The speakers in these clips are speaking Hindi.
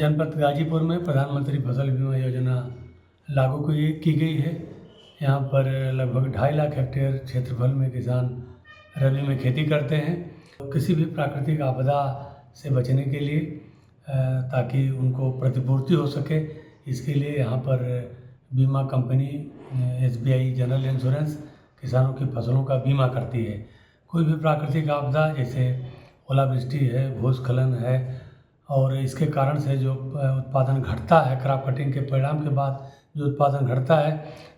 जनपद गाजीपुर में प्रधानमंत्री फसल बीमा योजना लागू की गई है। यहाँ पर लगभग 2.5 लाख हेक्टेयर क्षेत्रफल में किसान रबी में खेती करते हैं। किसी भी प्राकृतिक आपदा से बचने के लिए ताकि उनको प्रतिपूर्ति हो सके, इसके लिए यहाँ पर बीमा कंपनी SBI जनरल इंश्योरेंस किसानों की फसलों का बीमा करती है। कोई भी प्राकृतिक आपदा जैसे ओलावृष्टि है, भूस्खलन है और इसके कारण से जो उत्पादन घटता है, क्रॉप कटिंग के परिणाम के बाद जो उत्पादन घटता है,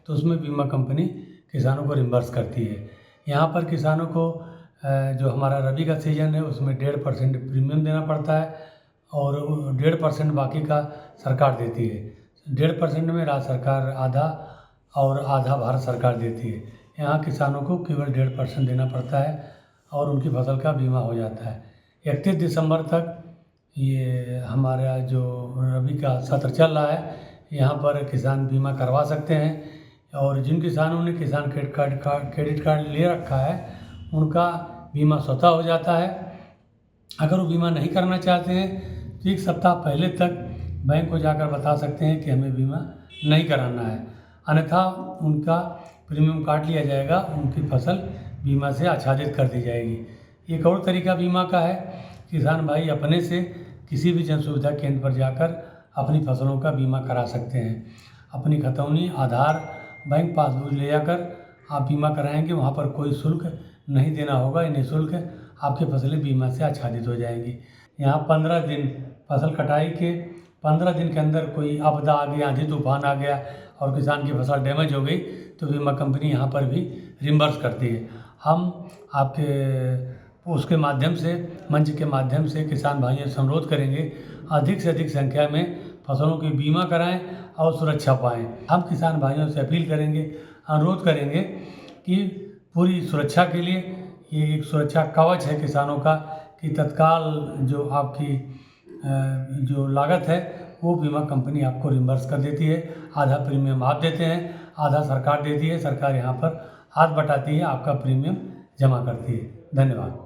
तो उसमें बीमा कंपनी किसानों को रिम्बर्स करती है। यहाँ पर किसानों को जो हमारा रबी का सीज़न है उसमें 1.5% प्रीमियम देना पड़ता है और 1.5% बाकी का सरकार देती है। 1.5% में राज्य सरकार आधा और आधा भारत सरकार देती है। यहाँ किसानों को केवल 1.5% देना पड़ता है और उनकी फसल का बीमा हो जाता है। 31 दिसंबर तक ये हमारा जो रबी का सत्र चल रहा है, यहाँ पर किसान बीमा करवा सकते हैं और जिन किसानों ने किसान क्रेडिट कार्ड ले रखा है उनका बीमा स्वतः हो जाता है। अगर वो बीमा नहीं करना चाहते हैं तो 1 सप्ताह पहले तक बैंक को जाकर बता सकते हैं कि हमें बीमा नहीं कराना है, अन्यथा उनका प्रीमियम काट लिया जाएगा, उनकी फसल बीमा से आच्छादित कर दी जाएगी। एक और तरीका बीमा का है, किसान भाई अपने से किसी भी जन सुविधा केंद्र पर जाकर अपनी फसलों का बीमा करा सकते हैं। अपनी खतौनी, आधार, बैंक पासबुक ले जाकर आप बीमा कराएंगे, वहाँ पर कोई शुल्क नहीं देना होगा। निःशुल्क आपकी फसलें बीमा से आच्छादित हो जाएंगी। यहाँ 15 दिन फसल कटाई के 15 दिन के अंदर कोई आपदा आ गई, आंधी तूफान आ गया और किसान की फसल डैमेज हो गई तो बीमा कंपनी यहाँ पर भी रिम्बर्स करती है। हम आपके उसके माध्यम से, मंच के माध्यम से किसान भाइयों से अनुरोध करेंगे अधिक से अधिक संख्या में फसलों की बीमा कराएं और सुरक्षा पाएं। हम किसान भाइयों से अपील करेंगे, अनुरोध करेंगे कि पूरी सुरक्षा के लिए ये एक सुरक्षा कवच है किसानों का कि तत्काल जो आपकी जो लागत है वो बीमा कंपनी आपको रिम्बर्स कर देती है। आधा प्रीमियम आप देते हैं, आधा सरकार देती है। सरकार यहाँ पर हाथ बटाती है, आपका प्रीमियम जमा करती है। धन्यवाद।